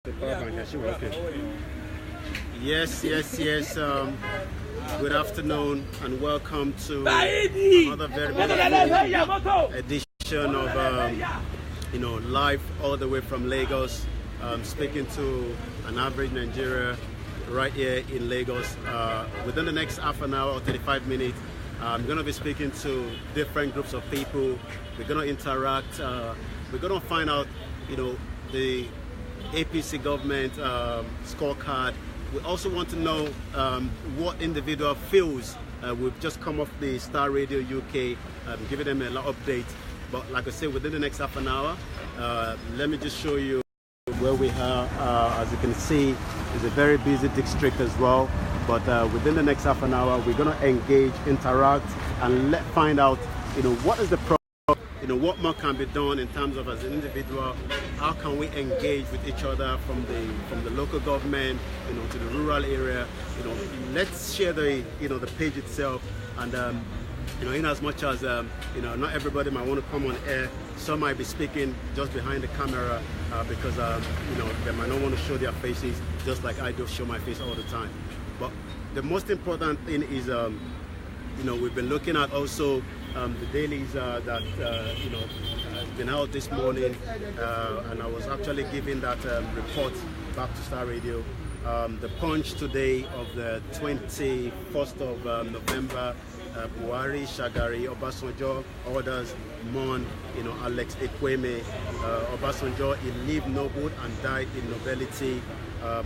The power bank, is she working? Yes. Good afternoon and welcome to another very beautiful edition of live all the way from Lagos. Speaking to an average Nigerian right here in Lagos. Within the next half an hour or 35 minutes, I'm going to be speaking to different groups of people. We're going to interact. We're going to find out, the APC government scorecard. We also want to know what individual feels. We've just come off the Star Radio UK, giving them a lot of updates. But like I said, within the next half an hour, let me just show you where we are. As you can see, it's a very busy district as well. But within the next half an hour, we're going to engage, interact, and find out, what is the problem. What more can be done in terms of as an individual, how can we engage with each other from the local government, to the rural area. Let's share the page itself, and in as much as not everybody might want to come on air, some might be speaking just behind the camera because they might not want to show their faces, just like I do show my face all the time. But the most important thing is we've been looking at also the dailies that has been out this morning, and I was actually giving that report back to Star Radio. The Punch today of the 21st of November, Buhari, Shagari, Obasanjo orders mourn, Alex Ekweme. Obasanjo, he lived noble and died in nobility.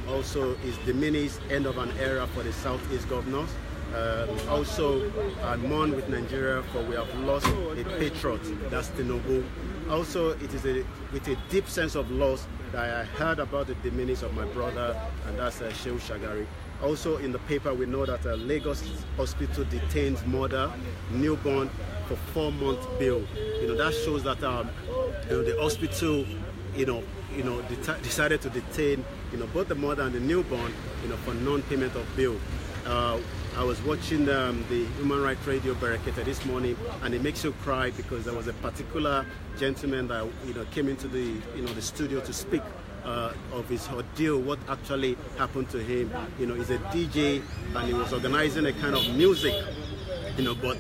Also is diminished end of an era for the Southeast governors. Also, mourn with Nigeria, for we have lost a patriot, that's Tinubu. Also, it is with a deep sense of loss that I heard about the demise of my brother, and that's Shehu Shagari. Also, in the paper, we know that Lagos hospital detains mother, newborn for 4-month bail. That shows that the hospital, decided to detain, both the mother and the newborn, for non-payment of bail. I was watching the Human Rights Radio Baraketa this morning, and it makes you cry because there was a particular gentleman that came into the the studio to speak of his ordeal, what actually happened to him. He's a DJ and he was organizing a kind of music, but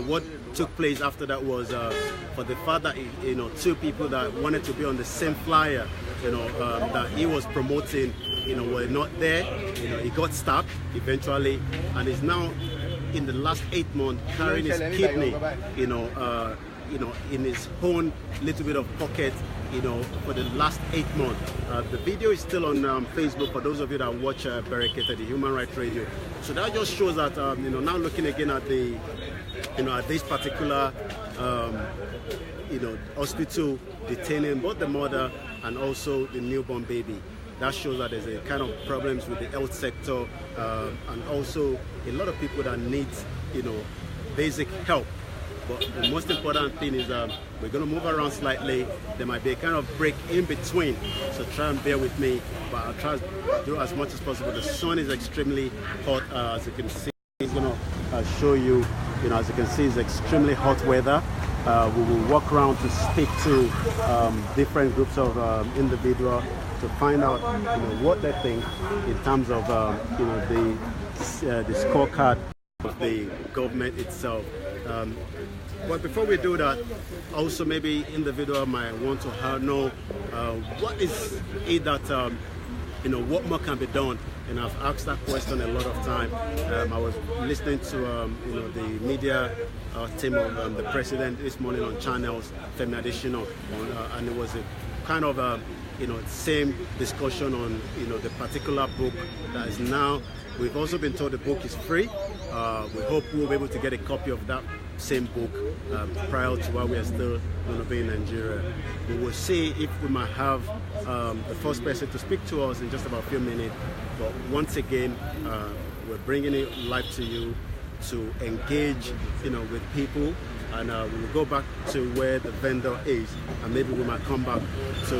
what took place after that was for the father, two people that wanted to be on the same flyer, that he was promoting, were not there. He got stabbed eventually, and is now in the last 8 months carrying his kidney, in his own little bit of pocket, for the last 8 months. The video is still on Facebook for those of you that watch Baraketa, the Human Rights Radio. So that just shows that, now looking again at the, at this particular, hospital detaining both the mother and also the newborn baby. That shows that there's a kind of problems with the health sector, and also a lot of people that need, basic help. But the most important thing is we're going to move around slightly. There might be a kind of break in between, so try and bear with me. But I'll try to do as much as possible. The sun is extremely hot, as you can see. It's going to show you, as you can see, it's extremely hot weather. We will walk around to speak to different groups of individuals to find out, what they think in terms of, the scorecard of the government itself. But before we do that, also maybe individual might want to know what is it that, what more can be done. And I've asked that question a lot of time. I was listening to, the media team of the president this morning on channels, Femi Adesina, and it was a kind of, same discussion on, the particular book that is now. We've also been told the book is free. We hope we'll be able to get a copy of that same book prior to while we are still going to be in Nigeria. We will see if we might have the first person to speak to us in just about a few minutes. But once again, we're bringing it live to you to engage, with people, and we will go back to where the vendor is, and maybe we might come back to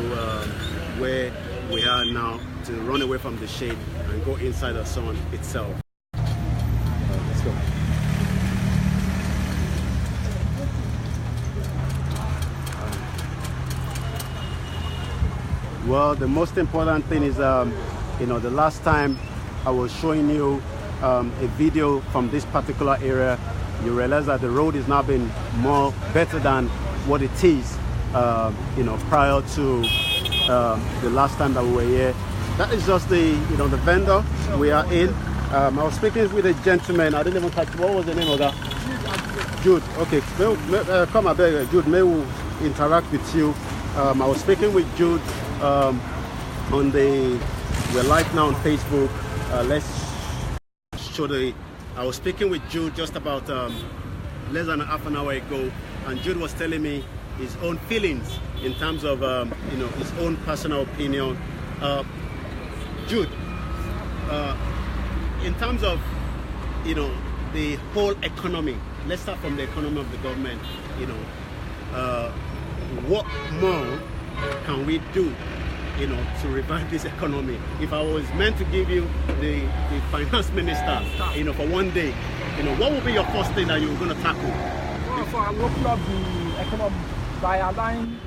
where we are now to run away from the shade and go inside the sun itself. Let's go. Well, the most important thing is, you know, the last time I was showing you a video from this particular area, you realize that the road is now been better than what it is, you know, prior to the last time that we were here. That is just the, you know, the vendor we are in. I was speaking with a gentleman. I didn't even catch, what was the name of that? Jude. Okay, come up there, Jude. May we interact with you? I was speaking with Jude on we're live now on Facebook. Let's show I was speaking with Jude just about less than half an hour ago, and Jude was telling me his own feelings in terms of you know, his own personal opinion. Jude, in terms of, you know, the whole economy, let's start from the economy of the government. You know, what more can we do, you know, to revive this economy? If I was meant to give you the finance minister, you know, for one day, you know, what would be your first thing that you were going to tackle? Well, for opening up the economy by allowing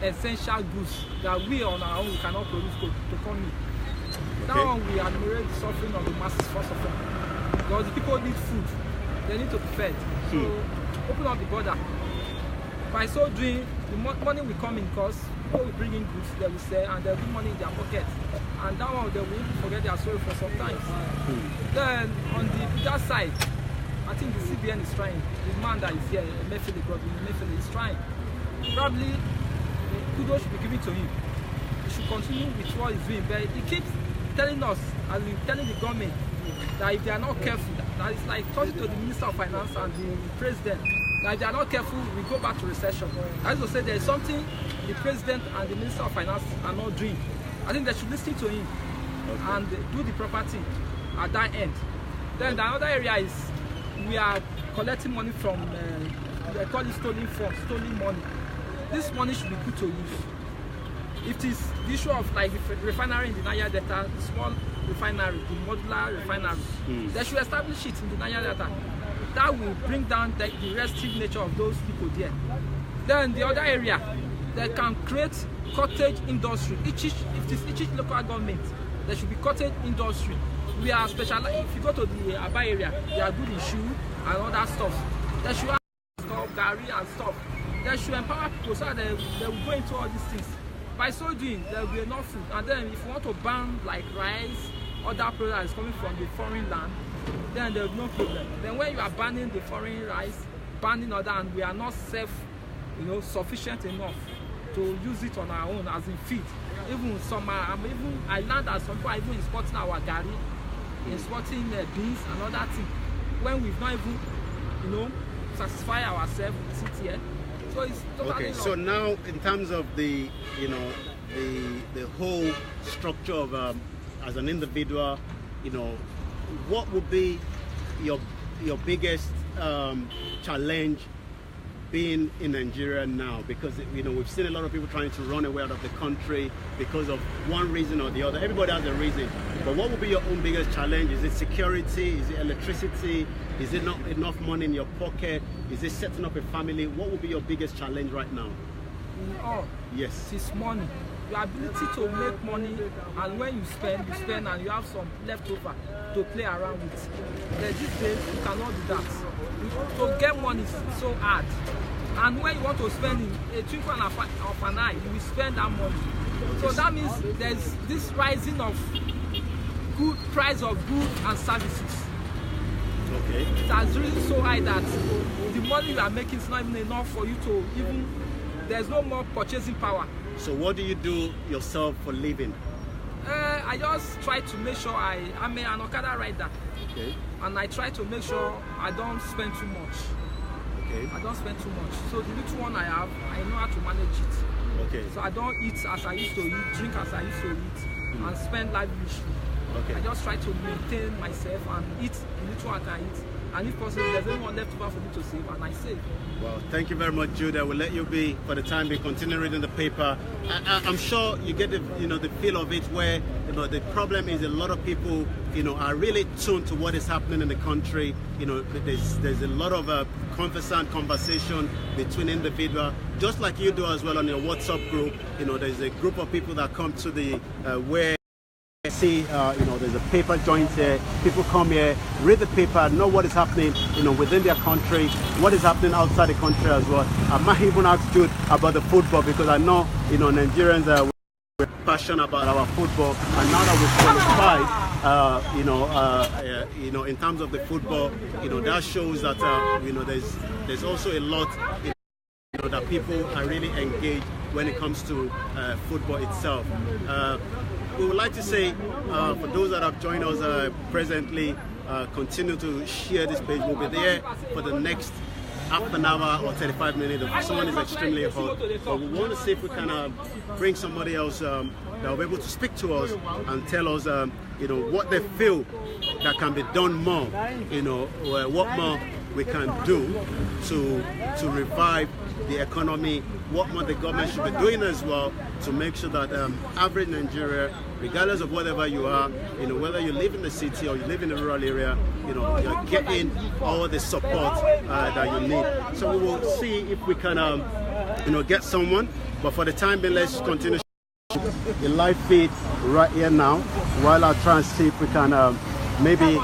essential goods that we on our own cannot produce to come in. That one we admire the suffering of the masses first of all. Because the people need food, they need to be fed. So open up the border. By so doing, the money will come in because people will bring in goods, they will sell, and they'll put money in their pocket. And that one they will forget their sorrow for some time. Then on the other side, I think the CBN is trying. The man that is here, Mefele is trying. Probably kudos should be given to him. He should continue with what he's doing. But he keeps telling us, as in telling the government, that if they are not careful, that it's like talking to the Minister of Finance and the President, that if they are not careful, we go back to recession. I used to say there is something the President and the Minister of Finance are not doing. I think they should listen to him and do the proper thing at that end. Then the other area is we are collecting money from, they call it stolen money. This money should be put to use. If it is the issue of like the refinery in the Niger Delta, the small refinery, the modular refinery, they should establish it in the Niger Delta. That will bring down the restive nature of those people there. Then the other area, they can create cottage industry. Each local government, there should be cottage industry. We are specialized. If you go to the Aba area, they are good in shoe and other stuff. They should have stuff, gari and stuff. They should empower people so that they will go into all these things. By so doing, there will be enough food. And then if you want to ban like rice, other products coming from the foreign land, then there will be no problem. Then when you are banning the foreign rice, banning other, and we are not sufficient enough to use it on our own as in feed. Even some I learned that some people are even exporting our gari, exporting beans and other things. When we've not even, satisfy ourselves with it here. So it's totally wrong. So now in terms of the, the whole structure of as an individual, what would be your biggest challenge being in Nigeria now? Because we've seen a lot of people trying to run away out of the country because of one reason or the other. Everybody has a reason. But what would be your own biggest challenge? Is it security? Is it electricity? Is it not enough money in your pocket? Is it setting up a family? What would be your biggest challenge right now? Yes. It's money. Your ability to make money, and when you spend and you have some leftover to play around with. These days you cannot do that. To get money is so hard. And when you want to spend in a twinkle of an eye, you will spend that money. So that means there's this rising of price of goods and services. Okay. It has risen so high that the money you are making is not even enough for you to there's no more purchasing power. So what do you do yourself for living? I just try to make sure I'm an Okada rider. Okay. And I try to make sure I don't spend too much. Okay. I don't spend too much. So the little one I have, I know how to manage it. Okay. So I don't eat as I used to eat, drink as I used to eat, and spend lavishly. Okay. I just try to maintain myself and eat the little I can eat. and if possible, there's anyone left over for me to save, and I save. Well, thank you very much, Judah. We'll let you be for the time being. Continue reading the paper. I'm sure you get the the feel of it, where the problem is a lot of people are really tuned to what is happening in the country. There's a lot of conversation between individuals, just like you do as well on your WhatsApp group. There's a group of people that come to the where see there's a paper joint here. People come here, read the paper, know what is happening within their country, what is happening outside the country as well. I might even ask Jude about the football, because I know Nigerians are passionate about our football, and now that we've qualified in terms of the football, that shows that there's also a lot that people are really engaged when it comes to football itself. We would like to say, for those that have joined us presently, continue to share this page. We'll be there for the next half an hour or 35 minutes. If someone is extremely hot, but we want to see if we can bring somebody else that will be able to speak to us and tell us, what they feel that can be done more. What more we can do to revive the economy, what more the government should be doing as well to make sure that average Nigeria, regardless of whatever you are, whether you live in the city or you live in a rural area, you're getting all the support that you need. So we will see if we can, get someone. But for the time being, let's continue the live feed right here now, while I try and see if we can maybe.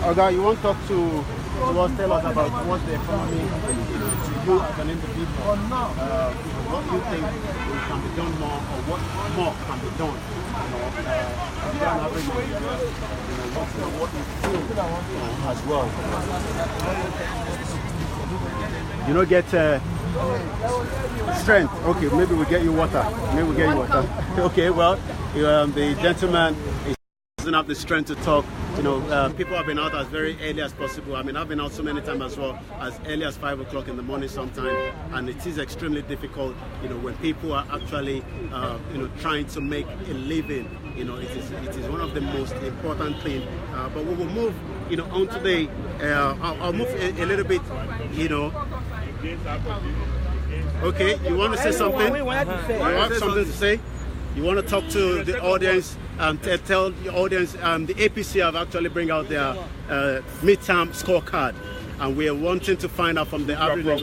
Oga, you want to talk to us, tell us about what the economy to you as an individual, what you think can be done more, or what more can be done, what you feel as well. You don't get strength. Okay, maybe we'll get you water. Okay, well, the gentleman doesn't have the strength to talk. People have been out as very early as possible. I mean, I've been out so many times as well, as early as 5 o'clock in the morning sometimes, and it is extremely difficult, when people are actually, trying to make a living. It is one of the most important things. But we will move, on today. I'll move a little bit, Okay, you want to say something? You have something to say? You want to talk to the audience? Tell the audience the APC have actually bring out their midterm scorecard, and we are wanting to find out from the average.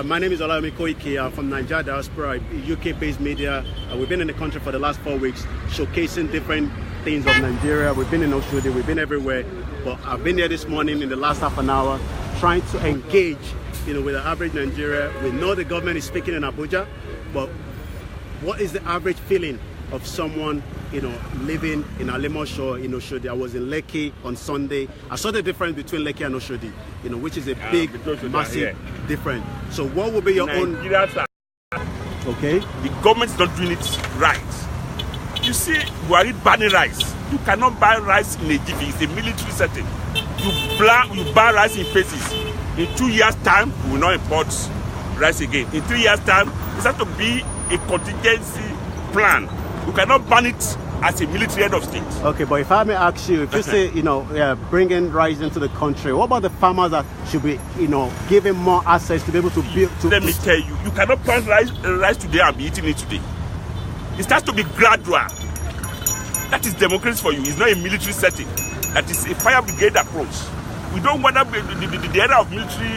My name is OLAYOMI Koiki. I'm from Nigeria Diaspora, UK-based media. We've been in the country for the last 4 weeks, showcasing different things of Nigeria. We've been in Oshodi, we've been everywhere, but I've been here this morning in the last half an hour, trying to engage, with the average Nigeria. We know the government is speaking in Abuja, but what is the average feeling of someone, living in Alimosho, in Oshodi? I was in Lekki on Sunday. I saw the difference between Lekki and Oshodi, which is a big, massive difference. So what will be your own? Okay. The government is not doing it right. You see, we are banning rice. You cannot buy rice in a jiffy. It's a military setting. You buy rice in phases. In 2 years' time, we will not import rice again. In 3 years' time, it has to be a contingency plan. You cannot ban it as a military head of state. Okay, but if I may ask you, if you say, bringing rice into the country, what about the farmers that should be, given more access to be able to build? Let me tell you, you cannot plant rice today and be eating it today. It has to be gradual. That is democracy for you. It's not a military setting. That is a fire brigade approach. We don't want the era of military,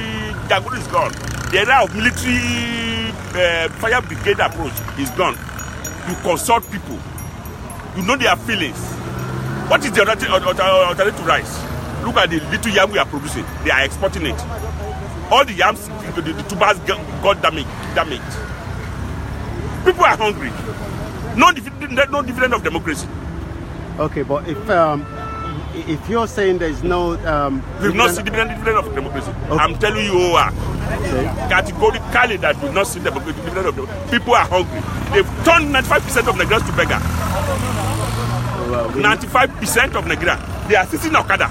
Jagun is gone. The era of military fire brigade approach is gone. You consult people. You know their feelings. What is the alternative to rice? Look at the little yam we are producing. They are exporting it. All the yams, the tubers got damaged. People are hungry. No dividend of democracy. Okay, but if you're saying there's no we've not seen dividend of democracy. Okay. I'm telling you, categorically that we've not seen dividend of democracy. People are hungry. They've turned 95% of Nigerians to beggar. 95% of Nigerians, they are sitting Okada.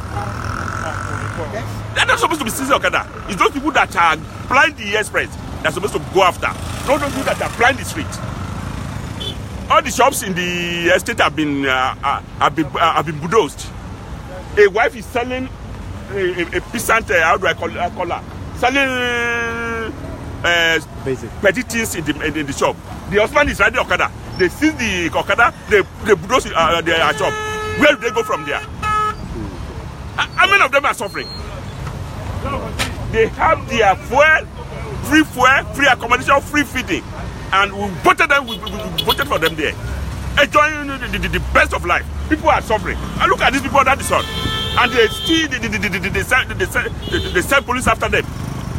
They're not supposed to be sitting Okada. It's those people that are blind the express they're supposed to go after. Not those people that are blind the street. All the shops in the estate have been bulldozed. A wife is selling a peasant, how do I call her? Selling petty things in the shop. The husband is riding Okada. They seize the Okada, they bulldoze their shop. Where do they go from there? How many of them are suffering? They have their fuel, free accommodation, free feeding. And we voted them, we voted for them there. Enjoying the best of life. People are suffering. And look at these people under the sun. And they still, they send police after them.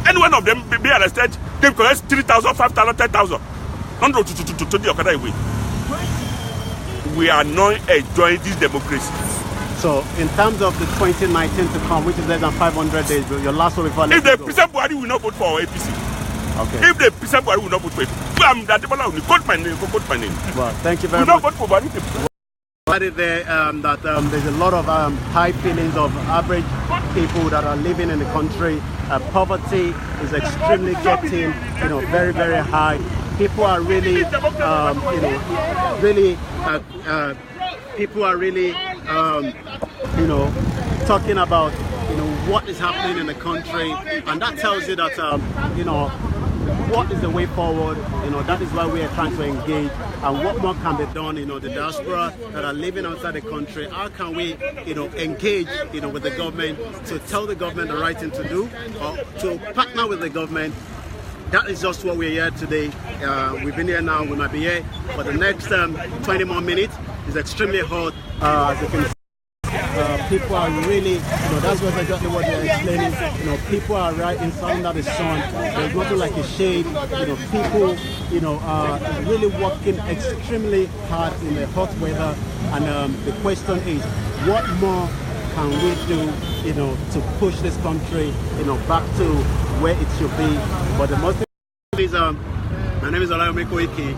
Any one of them be arrested, they collect 3,000, 5,000, 10,000. Not to the Okada away. We are not enjoying this democracy. So, in terms of the 2019 to come, which is less than 500 days, your last one before if the present Buhari will not vote for APC. Okay. If the present Buhari will not vote for APC, that people will quote my name. Well, thank you very much. Will not vote for Buhari. There, there's a lot of high feelings of average people that are living in the country. Poverty is extremely getting, very, very high. People are really, people are really, talking about, what is happening in the country, and that tells you that, what is the way forward. That is why we are trying to engage, and what more can be done. The diaspora that are living outside the country, how can we, engage, with the government to tell the government the right thing to do, or to partner with the government. That is just what we're here today. We've been here now. We might be here for the next 20 more minutes. It's extremely hot. As you can see, people are really, that's exactly what they're explaining. People are right inside under the sun. There's nothing like a shade. People, are really working extremely hard in the hot weather. And the question is, what more can we do, to push this country, back to where it should be? But the most is, my name is OLAYOMI Koiki.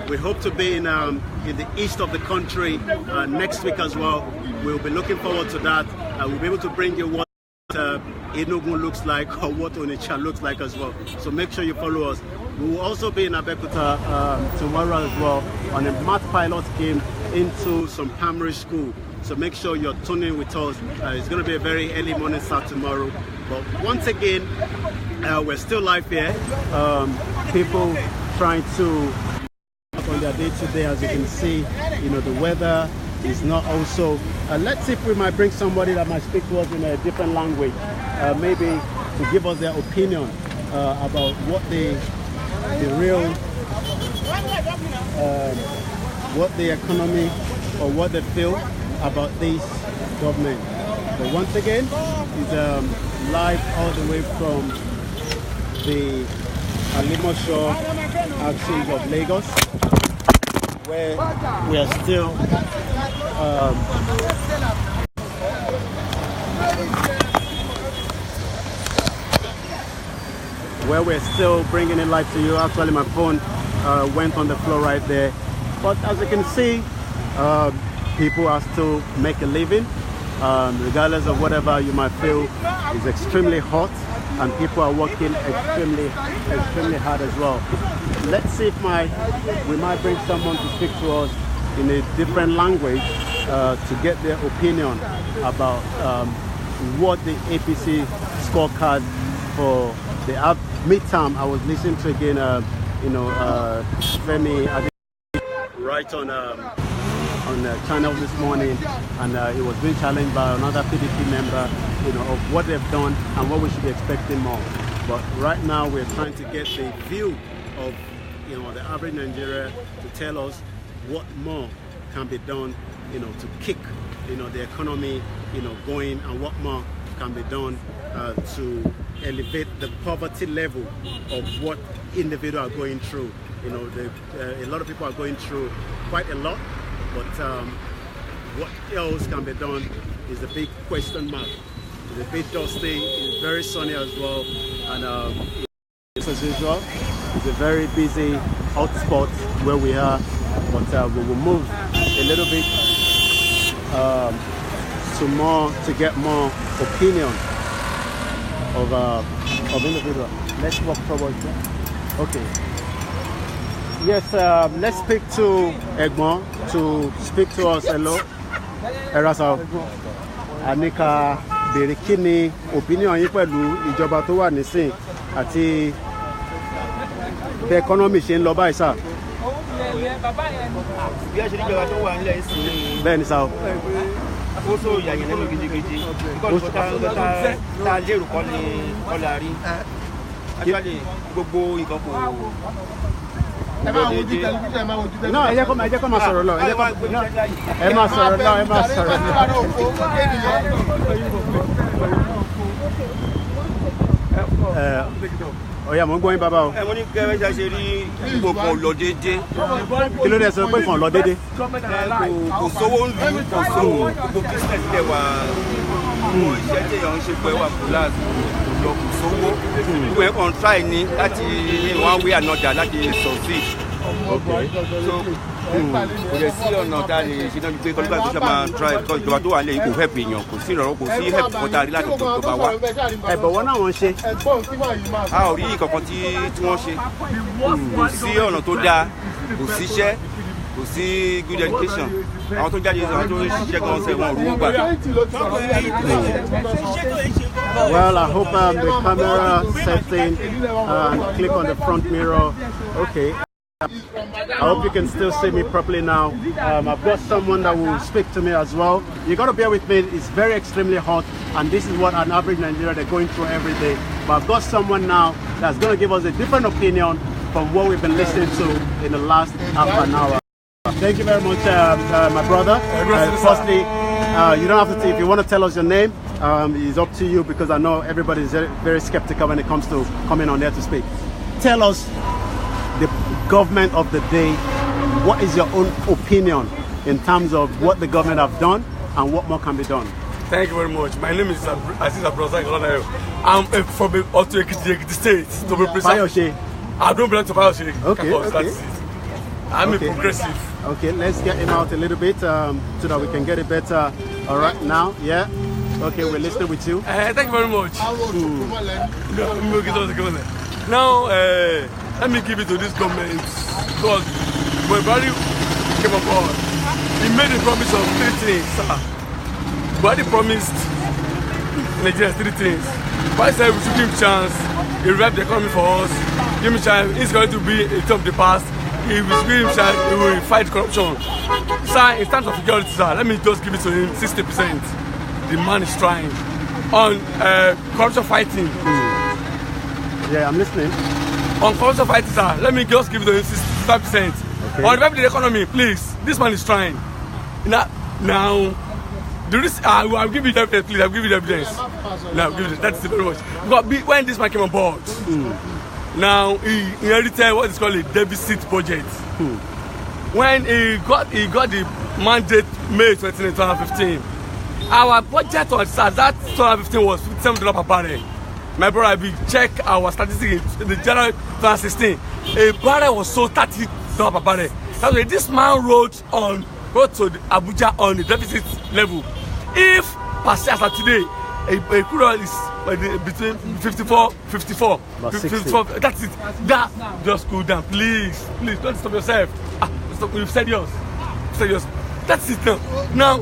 We hope to be in the east of the country next week as well. We'll be looking forward to that. We'll be able to bring you what Enugu looks like, or what Onitsha looks like as well. So make sure you follow us. We will also be in Abeokuta tomorrow as well on a math pilot scheme into some primary school. So make sure you're tuning with us. It's going to be a very early morning start tomorrow. But once again, we're still live here. People trying to on their day-to-day, as you can see, the weather is not also. Let's see if we might bring somebody that might speak to us in a different language, maybe to give us their opinion about what the real, what the economy or what they feel about this government. But once again, it's live all the way from the Alimosho axis of Lagos, where we are still bringing it live to you. Actually, my phone went on the floor right there. But as you can see, people are still making a living, regardless of whatever you might feel is extremely hot, and people are working extremely hard as well. Let's see if we might bring someone to speak to us in a different language to get their opinion about what the APC scorecard for the midterm. I was listening to again, Femi right on the channel this morning, and he was being challenged by another PDP member, of what they've done and what we should be expecting more. But right now we're trying to get the view of the average Nigerian to tell us what more can be done, to kick the economy going, and what more can be done to elevate the poverty level of what individuals are going through. A lot of people are going through quite a lot, but what else can be done is a big question mark. It's a bit dusty, it's very sunny as well, and as usual, it's a very busy hotspot where we are, but we will move a little bit to get more opinion of individual. Let's walk forward. Okay. Yes, let's speak to Egbon to speak to us. Hello. Erasa. Anika béèrè kí ni opinion yín pẹ̀lú ìjọba tó wà nísìn àti bí economy ṣe ń lọ báyìí sá. Bí a ṣe ní ìjọba tó wà nílẹ̀ ìsìn. Bẹ́ẹ̀ ni sá o. Ó sọ ìyàyẹ̀ lẹ́nu gidigidi. Nígbà tó ta lérò kọ́ ni ọ̀la rí. Actually gbogbo nǹkan kò. No, ẹ jẹ́ kó máa sọ̀rọ̀ lọ. Ẹ máa sọ̀rọ̀ lọ. Ọ̀yá mo ń gbọ́ yín bàbá o. Mo ní kẹ́rẹ́ ṣe ṣe rí ipò kan lọ déédé. Kí ló dé sọ pé kàn lọ déédé? Kò sówó ń lù, kò sówó gbogbo business lẹ̀ wá. Iṣẹ́ tí èèyàn ń ṣe pẹ̀lú àkùlás lọ kò sówó. Gbogbo ẹ̀ kàn try ní láti one way another láti succeed. Kò lè sí ọ̀nà tá a lè ṣe náà pé kọ́lùkà tó ṣe máa try kọ́ ìjọba tó wà nílẹ̀ yìí kò help èèyàn kò sí ìrọ̀rùn kò sí help kan tá a rí láti ọ̀dọ̀ ìjọba wa. Ẹ̀bọ̀wọ́ náà wọ́n ṣe. A ò rí ìkankan tí wọ́n ṣe. Kò sí ọ̀nà tó dáa, kò síṣẹ́, kò sí good education. Àwọn tó jáde àwọn tó ń ṣiṣẹ́ gan ṣe wọn ò rówó gbà. Well, I hope the camera sets in and click on the front mirror. Okay. I hope you can still see me properly now. I've got someone that will speak to me as well. You got to bear with me. It's very extremely hot, and this is what an average Nigerian they're going through every day. But I've got someone now that's going to give us a different opinion from what we've been listening to in the last half an hour. Thank you very much, my brother. Firstly, you don't have to. If you want to tell us your name, it's up to you because I know everybody is very skeptical when it comes to coming on there to speak. Tell us the government of the day. What is your own opinion in terms of what the government have done and what more can be done? Thank you very much. My name is Aziz Abrosa. I'm from Ekiti State, to be precise. I don't belong to Bayoshe. Okay, okay. That's it. I'm a progressive. Okay, let's get him out a little bit so that we can get it better. All right, now, yeah. Okay, we're listening with you. Thank you very much. Now, let me give it to this government because when Buhari came on board, he made a promise of 3 things. Buhari promised Nigeria 3 things. Buhari said we should give him a chance. He revived the economy for us. Give him a chance. He's going to be a top of the past. He will give him a chance. He will fight corruption. Sir, in terms of security, sir, let me just give it to him 60%. The man is trying on corruption fighting. Yeah, I'm listening. On corruption fighting, sir, let me just give it to him 65%. Okay. On the economy, please, this man is trying. Now, I'll give you the evidence, please. I'll give you the evidence. Now, give it. That's it very much. But when this man came on board, now he inherited what is called a deficit budget. When he got the mandate May 2015, our budget on that 2015 was $57 per barrel. My brother, we check our statistics in the January 2016. A barrel was sold $30 per barrel. That's why this man rode to Abuja on the deficit level. If per se as of today, a crude oil is between 54. That's it. That just cool down, please don't stop yourself. Stop. You've said yours. That's it now. Now a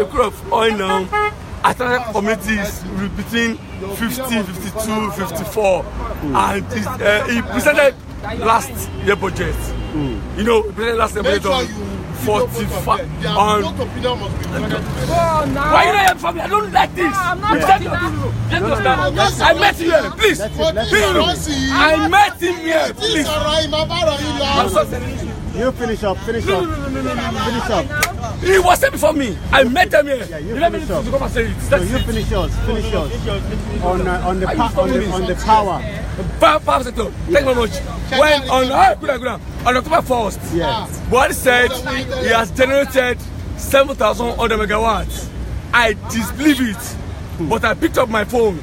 crude of oil now at certain communities between 50, 52, 54, and he presented last year budget. You know, he presented last year budget on 45 on. Why you not here for me? I don't like this. I met you here, please. I met him here, please. You finish up. Finish up. He was there before me. I met him here. Yeah, you finish up. To come and say it. So you finish yours. On the power. Power sector. Thank you very much. When on October 1st, yes, Buhari said he has generated 7,100 megawatts. I disbelieve it, but I picked up my phone.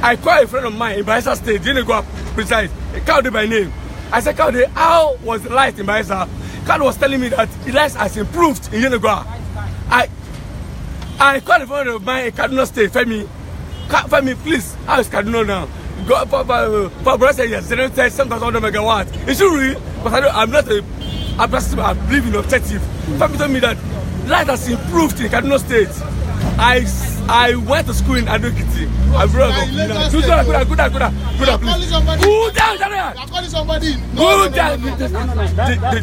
I called a friend of mine in Bayelsa State, didn't go up precise. Kaude by name. I said, Kaude, how was the light in Bayelsa? Kaude was telling me that the light has improved in Yenegua. I called a friend of mine in Kaduna State, Femi, please, how is Kaduna now? Brother said he has generated 7,100 megawatts. It's true, really, but I'm not a person. I believe in objective. Femi told me that life has improved in Kaduna State. I went to school in Adokiti. I grew up. Good down.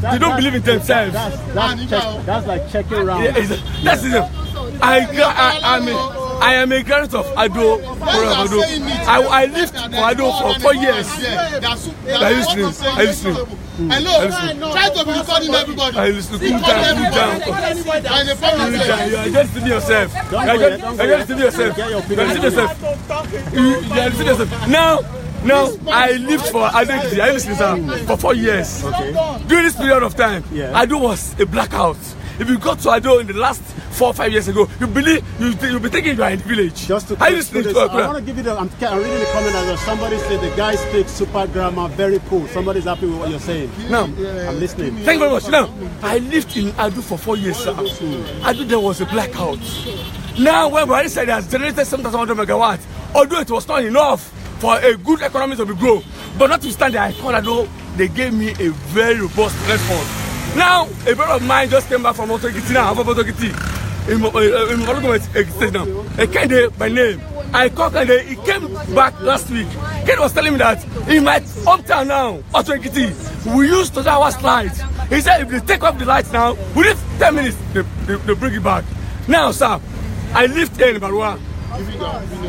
They don't believe in themselves. That's like checking around. Yeah, that's it. I am a graduate of Ado. I lived for Ado for 4 years. I listen. Hello, try to be recording everybody. I listen. Cool down. You are just to yourself. Now, I lived for Ado. I listened for 4 years. Okay. During this period of time, Ado was a blackout. If you got to Ado in the last 4 or 5 years ago, you believe you'll be thinking you are in the village. Just to I want to give you I'm reading the comment as somebody said the guy speaks super grammar, very cool. Somebody's happy with what you're saying. Now, I'm listening. Thank you very much. Now, I lived in Ado for 4 years, sir. Ado there was a blackout. Now, when Buhari said it has generated 7,100 megawatts, although it was not enough for a good economy to be grown, but notwithstanding, I called Ado, they gave me a very robust response. Now, a brother of mine just came back from Otokiti now, in State now. Kende by name. I called Kende, he came back last week. Kende was telling me that in my hometown now, Otokiti, we used to our lights. He said if they take off the lights now, within 10 minutes, they bring it back. Now, sir, I lived here in Barua.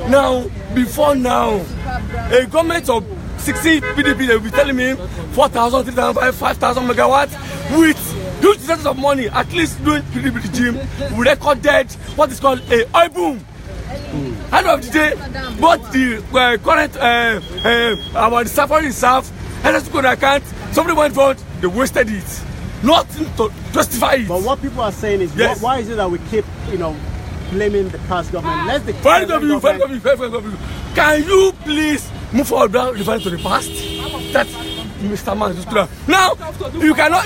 Now, before now, a government of 60 PDP, they will be telling me 4,000, 3,000, 5,000 megawatts with huge amounts of money. At least during PDP regime, we recorded what is called a oil boom. End of the day, but the current our safari reserve, NS good account, somebody went for they wasted it. Nothing to justify it. But what people are saying is, why is it that we keep, blaming the past government? Let's the very good. Can you please move forward without referring to the past? That's Mr. Man. Now, you cannot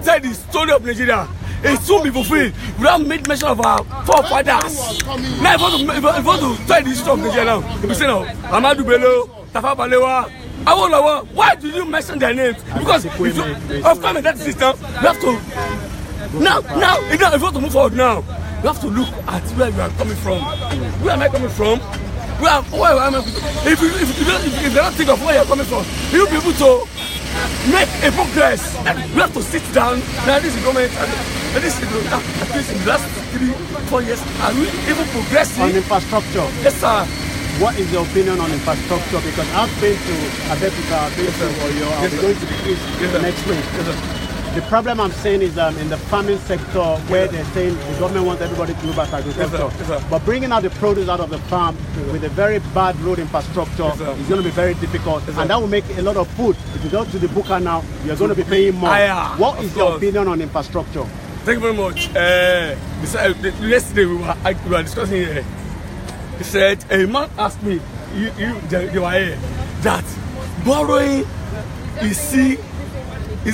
tell the story of Nigeria. It soon be fulfilled without making mention of our forefathers. Now, if you want to tell the history of Nigeria now, you be saying, Amadou Bello, Tafa Balewa, why do you mention their names? Because of course, that system, you have to. Now, if you want to move forward now, you have to look at where you are coming from. Where am I coming from? Where am I? If you don't think of where you are coming from, you'll be able to make a progress. We have to sit down. Now, this government, at least in the last 3-4 years, are we even progressing? On infrastructure? Yes, sir. What is your opinion on infrastructure? Because I've been to Abeokuta, I've been to Oyo, I'll be going to the East next week. The problem I'm saying is in the farming sector where they're saying the government wants everybody to move back to agriculture. But bringing out the produce out of the farm with a very bad road infrastructure is going to be very difficult. And that will make a lot of food. If you go to the Buka now, you're going to be paying more. What is your opinion on infrastructure? Thank you very much. Yesterday we were discussing here. He said, a man asked me, you were here, that borrowing is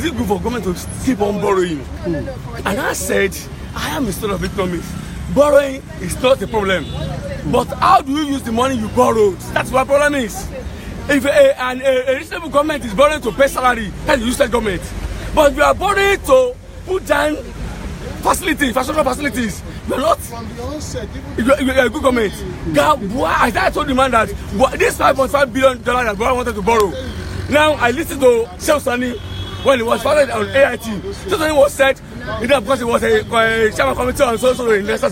it good for government to keep on borrowing? And I said, I am a student of economics. Borrowing is not a problem. But how do you use the money you borrowed? That's what the problem is. If a reasonable government is borrowing to pay salary, that's a useless government. But you are borrowing to put down infrastructure facilities. You are not. You are a good government. I told the man that this $5.5 billion that Buhari wanted to borrow. Now I listened to Sheikh Sani when he was founded on AIT. Sheikh Sani was said, because he was a chairman committee on social investors.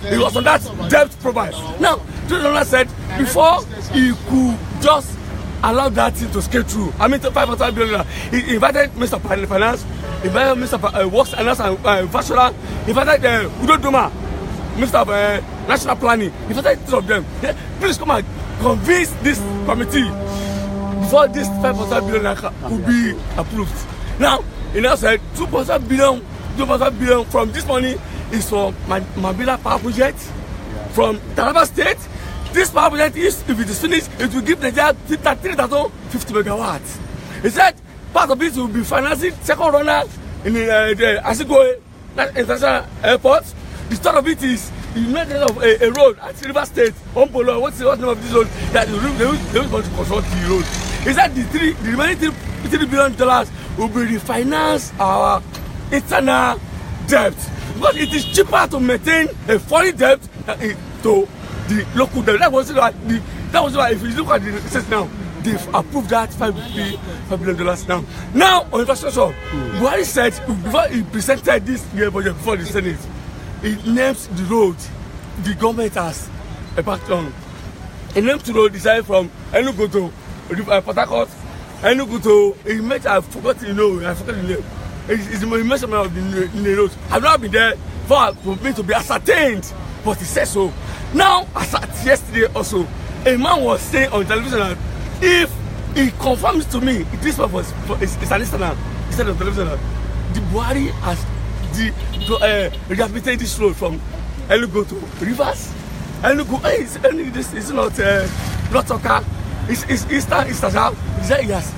He was on that debt profile. Now, Sheikh Sani said before he could just allow that thing to scale through. I mean, $5.5 billion. He invited Mr. Finance, invited Mr. Works and Infrastructure, invited Udo Duma, Mr. National Planning, invited 3 of them. Please come and convince this committee before this $5.5 billion could be approved. Now, he now said $2.5 billion from this money is for Mabila Power Project from Taraba State. This power project, if it is finished, it will give Nigeria 3,050 megawatts. He said part of it will be financing second runner in the Asigo International Airport. The start of it is the maintenance of a road at River State, Ompolo. What's the name of this road? That they will want to construct the road. He said the remaining $3 billion will be refinance our internal debt. Because it is cheaper to maintain a foreign debt to the local debt. That was why if you look at the state now, they've approved that $5 billion now. Now on infrastructure, Buhari said before he presented this year budget before the Senate, he names the road the government has embarked on. He named the road decided from Enugu to Port Harcourt, Enugu to I forgot the name. It's the measurement of the road. I've not been there for me to be ascertained, but he said so. Now, as at yesterday also, a man was saying on television that if he confirms to me this was it's an incident, he said on television that the Buhari has rehabilitated this road from Enugu to Rivers. Enugu, it's not Oka, it's Eastern, he said yes.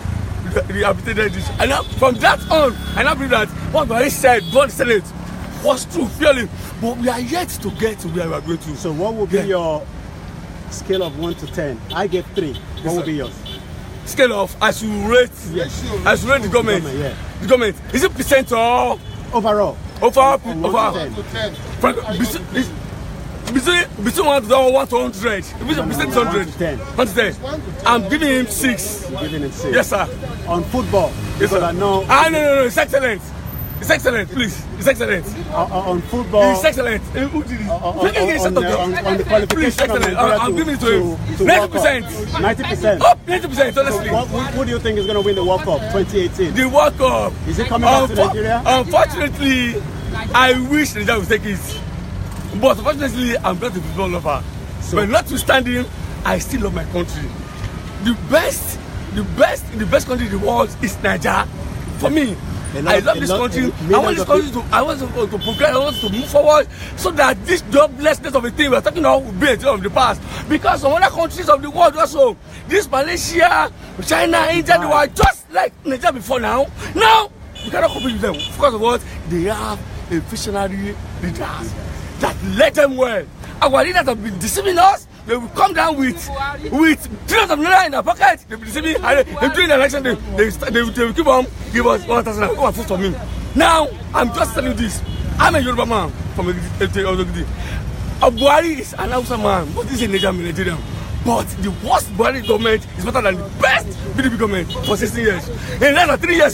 Rehabilitated this, and now, from that on, I now believe that what Buhari said, God said it, was true, fairly, but we are yet to get to where we are going to. So, what will be your scale of 1 to 10? I gave 3. What will be yours? Scale of as you rate, as you rate the government. The government, is it percent or overall? Overall, 1 to 10. Between 1 to 100, between 100, I'm giving him 6. You're giving him 6. Yes, sir. On football, yes, sir. No, it's excellent. It's excellent, please. It's excellent. On football, it's excellent. On the qualification of Nigeria I'm giving it to him. 90%. 90%. Up 90%, honestly. So who do you think is going to win the World Cup 2018? The World Cup. Is it coming back to Nigeria? Unfortunately, I wish Nigeria would take it. But unfortunately, I'm not a football lover. So, but notwithstanding, I still love my country. The best country in the world is Nigeria. For me, I love this country. I want this country to progress. I want to move forward so that this joblessness of a thing we're talking about will be a thing of the past. Because some other countries of the world also, this Malaysia, China, India, they were just like Nigeria before now. Now, you cannot compete with them. Because of what? They have a visionary leaders that led them well. Our leaders have been deceiving us. They will come down with trillions of naira in their pocket. They will be deceiving. And during the election, they will keep on give us 1,000 naira. Come and vote for me. Now, I'm just telling you this. I'm a Yoruba man from Ogidi. Buhari is an Hausa man, but he's a Nigerian. But the worst Buhari government is better than the best PDP government for 16 years. In less than 3 years,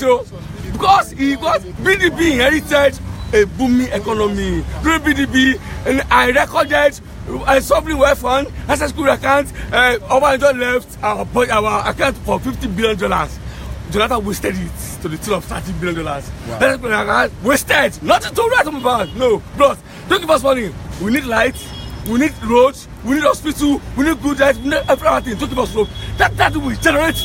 because PDP inherited a booming economy. During PDP, and I recorded a sovereign wealth fund, access school account, Obasanjo left our account for $50 billion. Jonathan wasted it to the tune of $30 billion. Wow. Wasted. Nothing to write about. No, bros, don't give us money. We need lights, we need roads, we need hospital, we need good life, we need everything. Don't give us road. That will generate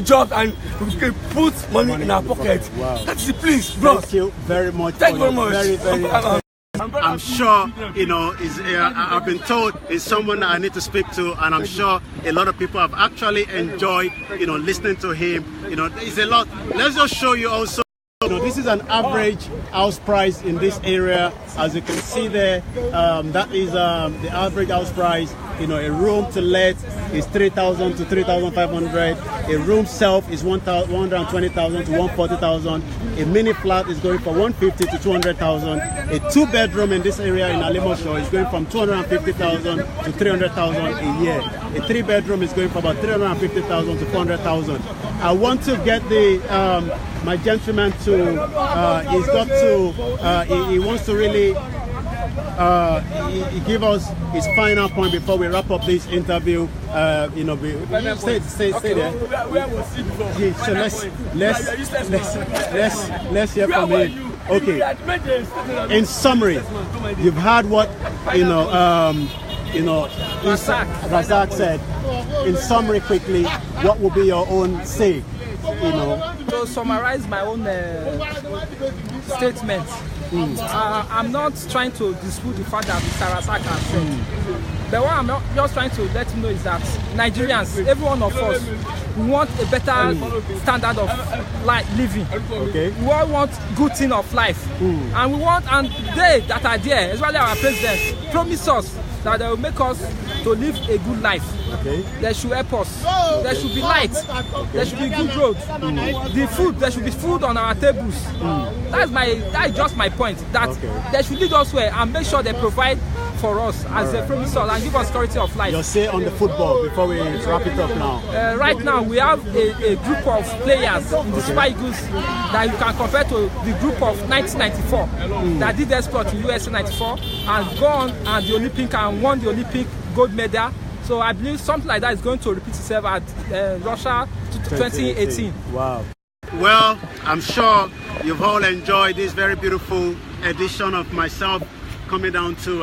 jobs and we can put money in our pocket. Wow. That's the please, bro. Thank you very much. Thank you very much. Very I'm sure, I've been told it's someone that I need to speak to, and I'm sure a lot of people have actually enjoyed, listening to him. There's a lot. Let's just show you also. This is an average house price in this area. As you can see there, that is the average house price. A room to let is 3,000 to 3,500. A room self is 120,000 to 140,000. A mini flat is going for 150 to 200,000. A 2-bedroom in this area in Alimosho is going from 250,000 to 300,000 a year. A 3-bedroom is going for about 350,000 to 400,000. I want to get my gentleman to. He wants to really. He give us his final point before we wrap up this interview. Stay there. Where was he before? Yeah, so let's hear from him. Okay. In summary, you've heard what Razak said. In summary, quickly, what will be your own say? To summarize my own statement. I'm not trying to dispute the fact that Mr. Razak has said. But what I'm just trying to let you know is that Nigerians, every one of us, we want a better standard of living. Okay. We all want good thing of life. And we want, and they that are there, especially our president, promise us that they will make us to live a good life. Okay. They should help us. There should be light. There should be good roads. The food, there should be food on our tables. That's just my point. That they should lead us well and make sure they provide for us as a promise and give us quality of life. Your say on the football before we wrap it up now. Right now we have a group of players in the Super Eagles that you can compare to the group of 1994 that did exploit in USA 94 and gone and the Olympic and won the Olympic gold medal. So I believe something like that is going to repeat itself at Russia 2018. Wow. Well, I'm sure you've all enjoyed this very beautiful edition of myself coming down to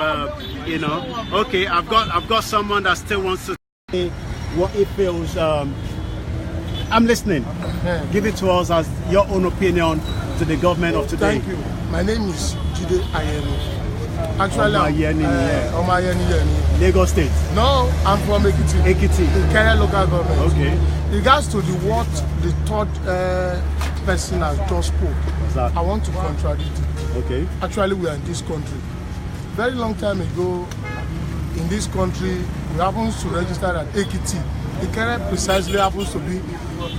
you know, okay, I've got someone that still wants to see what it feels. I'm listening. Give it to us as your own opinion to the government of today. Thank you. My name is Jide Ayeni. Actually, I'm Lagos State. No, I'm from Ekiti. Ekiti. Ikere local government. Okay. In regards to what the third person has just spoke, I want to contradict it. Okay. Actually, we are in this country. Very long time ago, in this country, we happens to register at Ekiti. Ikere precisely happens to be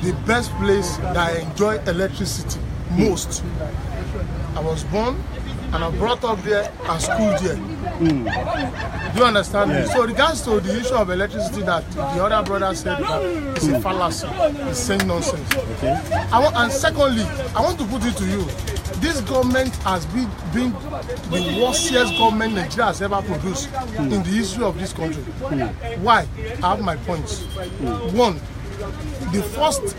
the best place that I enjoy electricity most. I was born and I brought up there and schooled there. Do you understand me? So regards to the issue of electricity that the other brother said is a fallacy, it's saying nonsense. Okay. And secondly, I want to put it to you, this government has been the worstest government Nigeria has ever produced in the history of this country. Why? I have my points. One, the first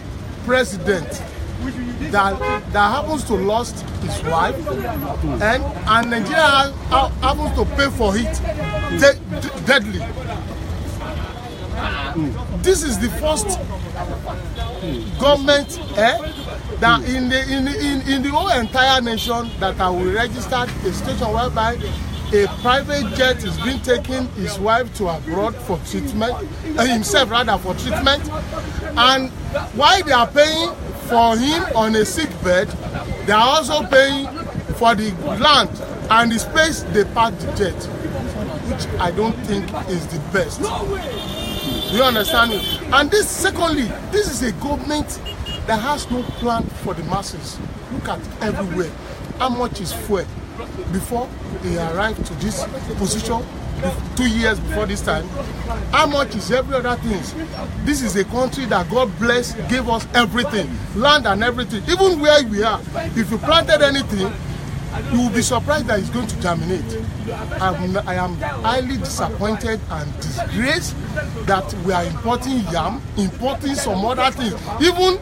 president that happens to lost his wife and Nigeria happens to pay for it deadly. This is the first government that in the whole entire nation that I will register a station whereby a private jet is being taking his wife to abroad for treatment, himself rather for treatment, and while they are paying for him on a sick bed, they are also paying for the land and the space they park the jet, which I don't think is the best. Do you understand me? And this, secondly, this is a government that has no plan for the masses. Look at everywhere. How much is fuel? Before he arrived to this position, 2 years before this time, how much is every other thing? This is a country that God bless, gave us everything, land and everything. Even where we are, if you planted anything, you will be surprised that it's going to germinate. I am highly disappointed and disgraced that we are importing yam, importing some other things. Even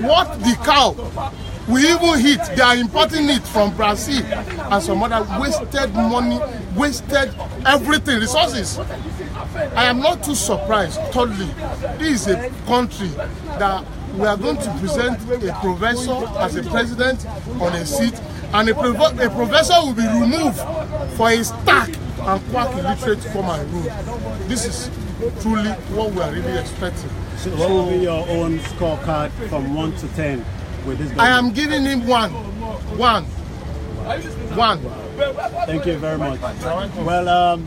what the cow we even eat, they are importing it from Brazil and some other wasted money, wasted everything, resources. I am not too surprised. Thirdly, this is a country that we are going to present a professor as a president on a seat, and a professor will be removed for a stark and quack illiterate to come and rule. This is truly what we are really expecting. So what will be your own scorecard from 1 to 10 with this? I am giving him one. Thank you very much. Well,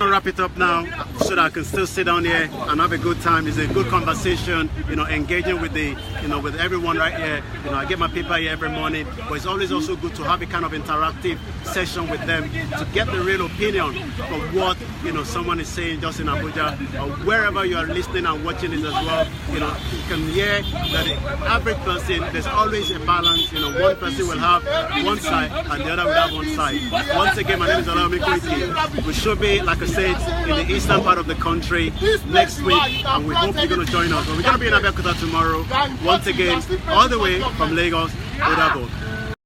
I'll wrap it up now so that I can still sit down here and have a good time. It's a good conversation, you know, engaging with the, you know, with everyone right here. You know, I get my paper here every morning, but it's always also good to have a kind of interactive session with them to get the real opinion of what, you know, someone is saying just in Abuja or wherever you are listening and watching it as well. You know, you can hear that the average person, there's always a balance. You know, one person will have one side and the other will have one side. Once again, my name is OLAYOMI Koiki. We should be, like I said, in the eastern part of the country next week, and we hope you're going to join us. But we're going to be in Abeokuta tomorrow, once again, all the way from Lagos, Odabo.